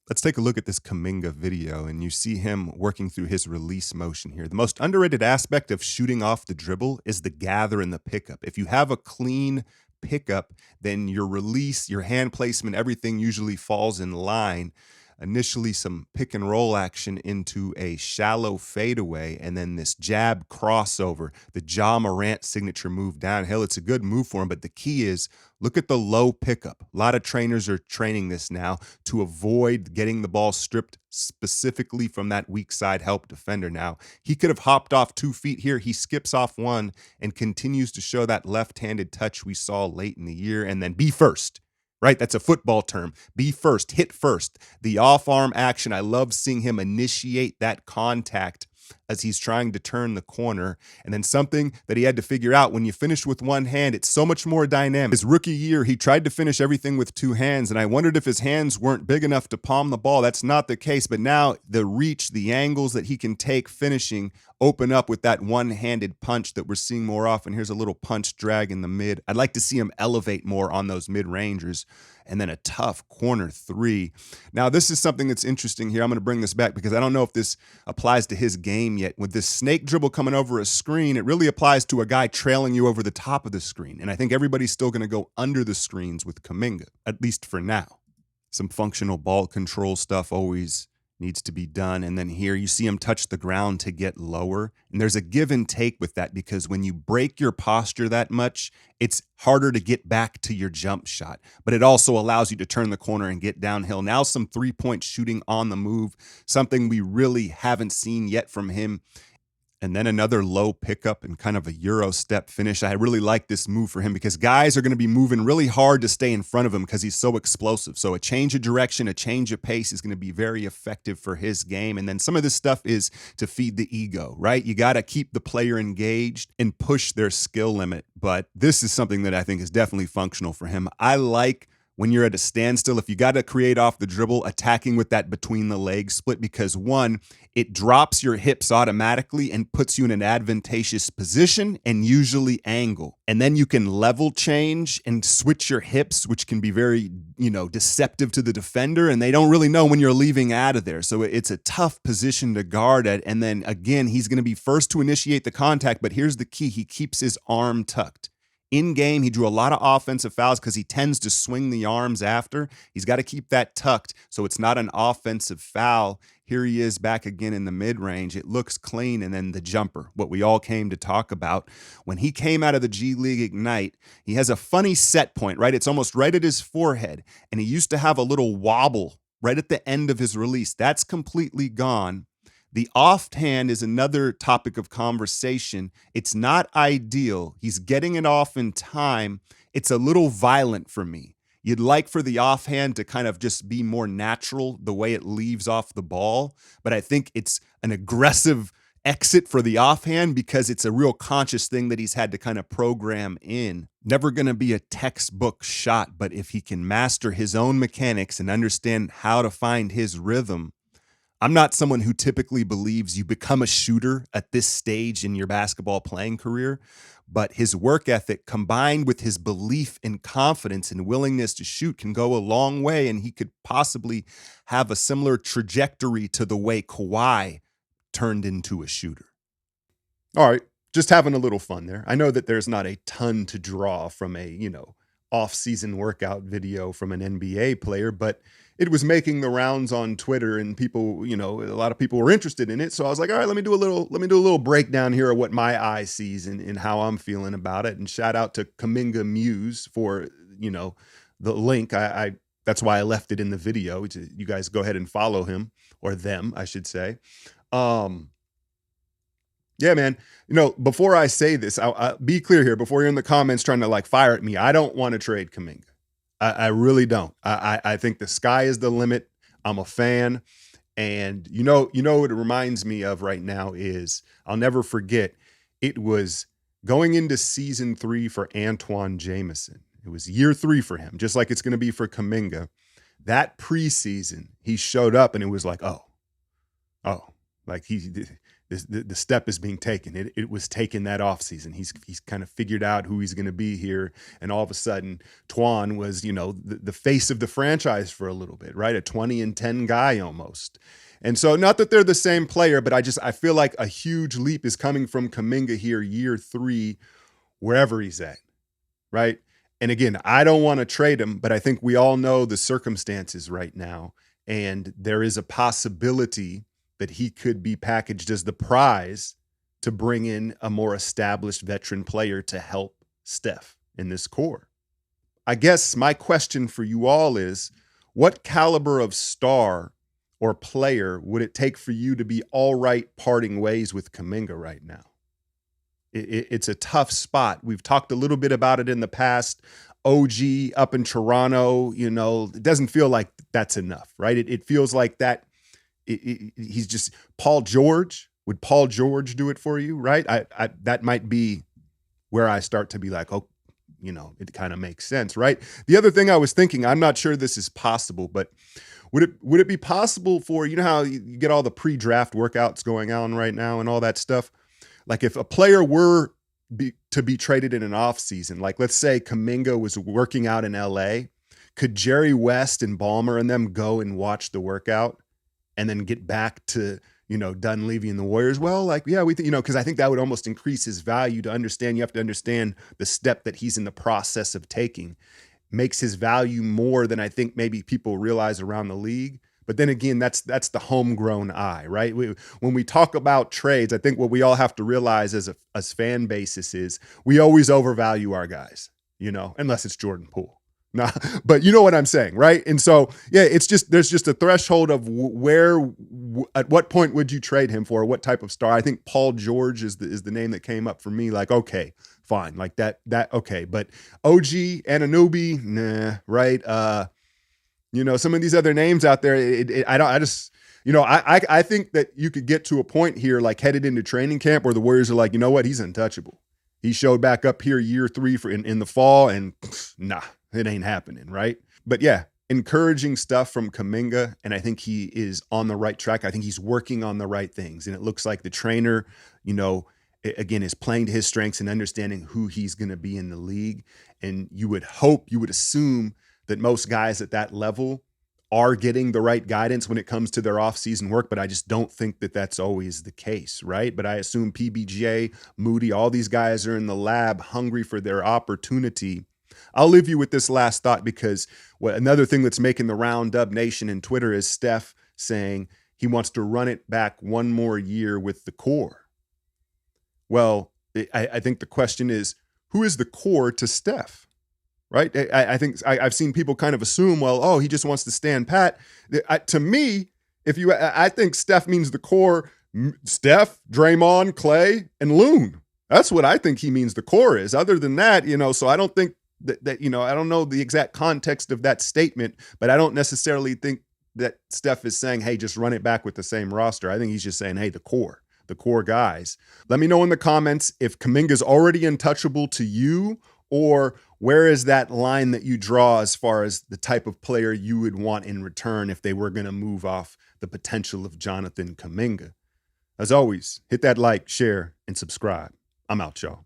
Let's take a look at this Kuminga video, and you see him working through his release motion here. The most underrated aspect of shooting off the dribble is the gather and the pickup. If you have a clean pickup, then your release, your hand placement, everything usually falls in line. Initially, some pick and roll action into a shallow fadeaway, and then this jab crossover, the Ja Morant signature move downhill. It's a good move for him, but the key is look at the low pickup. A lot of trainers are training this now to avoid getting the ball stripped specifically from that weak side help defender. Now, he could have hopped off 2 feet here. He skips off one and continues to show that left-handed touch we saw late in the year, and then be first. Right? That's a football term. Be first, hit first. The off-arm action, I love seeing him initiate that contact as he's trying to turn the corner. And then something that he had to figure out, when you finish with one hand, it's so much more dynamic. His rookie year, he tried to finish everything with 2 hands, and I wondered if his hands weren't big enough to palm the ball. That's not the case, but now the reach, the angles that he can take finishing open up with that one-handed punch that we're seeing more often. Here's a little punch drag in the mid. I'd like to see him elevate more on those mid-rangers. And then a tough corner 3. Now, this is something that's interesting here. I'm going to bring this back because I don't know if this applies to his game yet. With this snake dribble coming over a screen, it really applies to a guy trailing you over the top of the screen. And I think everybody's still going to go under the screens with Kuminga, at least for now. Some functional ball control stuff always needs to be done. And then here you see him touch the ground to get lower. And there's a give and take with that, because when you break your posture that much, it's harder to get back to your jump shot. But it also allows you to turn the corner and get downhill. Now some 3-point shooting on the move, something we really haven't seen yet from him. And then another low pickup and kind of a Euro step finish. I really like this move for him because guys are going to be moving really hard to stay in front of him because he's so explosive. So a change of direction, a change of pace is going to be very effective for his game. And then some of this stuff is to feed the ego, right? You got to keep the player engaged and push their skill limit. But this is something that I think is definitely functional for him. I like when you're at a standstill, if you got to create off the dribble, attacking with that between the legs split, because one, it drops your hips automatically and puts you in an advantageous position and usually angle. And then you can level change and switch your hips, which can be very, deceptive to the defender, and they don't really know when you're leaving out of there. So it's a tough position to guard at. And then again, he's going to be first to initiate the contact, but here's the key. He keeps his arm tucked. In game, he drew a lot of offensive fouls because he tends to swing the arms after. He's got to keep that tucked so it's not an offensive foul. Here he is back again in the mid-range. It looks clean, and then the jumper, what we all came to talk about. When he came out of the G League Ignite, he has a funny set point, right? It's almost right at his forehead, and he used to have a little wobble right at the end of his release. That's completely gone. The offhand is another topic of conversation. It's not ideal. He's getting it off in time. It's a little violent for me. You'd like for the offhand to kind of just be more natural, the way it leaves off the ball. But I think it's an aggressive exit for the offhand because it's a real conscious thing that he's had to kind of program in. Never going to be a textbook shot, but if he can master his own mechanics and understand how to find his rhythm. I'm not someone who typically believes you become a shooter at this stage in your basketball playing career, but his work ethic combined with his belief and confidence and willingness to shoot can go a long way, and he could possibly have a similar trajectory to the way Kawhi turned into a shooter. All right, just having a little fun there. I know that there's not a ton to draw from a, off-season workout video from an NBA player, but it was making the rounds on Twitter, and people, a lot of people were interested in it. So I was like, all right, let me do a little breakdown here of what my eye sees and how I'm feeling about it. And shout out to Kuminga Muse for, the link. That's why I left it in the video. You guys go ahead and follow him, or them, I should say. Yeah, man. Before I say this, I'll be clear here. Before you're in the comments trying to fire at me, I don't want to trade Kuminga. I really don't. I think the sky is the limit. I'm a fan. And what it reminds me of right now is, I'll never forget, it was going into season 3 for Antoine Jameson. It was year 3 for him, just like it's going to be for Kuminga. That preseason, he showed up and it was like, oh, like the step is being taken. It was taken that offseason. He's kind of figured out who he's going to be here. And all of a sudden, Twan was, the face of the franchise for a little bit, right? A 20-10 guy almost. And so not that they're the same player, but I feel like a huge leap is coming from Kuminga here, year 3, wherever he's at, right? And again, I don't want to trade him, but I think we all know the circumstances right now. And there is a possibility that he could be packaged as the prize to bring in a more established veteran player to help Steph in this core. I guess my question for you all is, what caliber of star or player would it take for you to be all right parting ways with Kuminga right now? It's a tough spot. We've talked a little bit about it in the past. OG up in Toronto, it doesn't feel like that's enough, right? It feels like that he's just Paul George. Would Paul George do it for you, right? That might be where I start to be like, oh, it kind of makes sense, right? The other thing I was thinking, I'm not sure this is possible, but would it be possible for, how you get all the pre-draft workouts going on right now and all that stuff? Like if a player were to be traded in an offseason, like let's say Kuminga was working out in LA, could Jerry West and Ballmer and them go and watch the workout and then get back to, Dunleavy and the Warriors? Well, like, yeah, we think, because I think that would almost increase his value to understand. You have to understand the step that he's in the process of taking makes his value more than I think maybe people realize around the league. But then again, that's the homegrown eye, right? When we talk about trades, I think what we all have to realize as fan basis is we always overvalue our guys, unless it's Jordan Poole. Nah, but you know what I'm saying, right? And so, yeah, there's just a threshold of at what point would you trade him for? What type of star? I think Paul George is the name that came up for me. Like, okay, fine, like that okay, but OG, Anunoby, nah, right? Some of these other names out there, I think that you could get to a point here, like headed into training camp, where the Warriors are like, you know what, he's untouchable. He showed back up here year 3 in the fall, and nah, it ain't happening, right? But yeah, encouraging stuff from Kuminga, and I think he is on the right track. I think he's working on the right things, and it looks like the trainer, again, is playing to his strengths and understanding who he's going to be in the league. And you would assume that most guys at that level are getting the right guidance when it comes to their offseason work, but I just don't think that that's always the case, right? But I assume PBJ, Moody, all these guys are in the lab hungry for their opportunity. I'll leave you with this last thought, because another thing that's making the round Dub Nation and Twitter is Steph saying he wants to run it back one more year with the core. Well, I think the question is, who is the core to Steph? Right? I think I've seen people kind of assume, well, oh, he just wants to stand pat. To me, I think Steph means the core, Steph, Draymond, Clay, and Loon. That's what I think he means the core is. Other than that, so I don't think that I don't know the exact context of that statement, but I don't necessarily think that Steph is saying, hey, just run it back with the same roster. I think he's just saying, hey, the core guys. Let me know in the comments if Kuminga's already untouchable to you, or where is that line that you draw as far as the type of player you would want in return if they were going to move off the potential of Jonathan Kuminga. As always, hit that like, share, and subscribe. I'm out, y'all.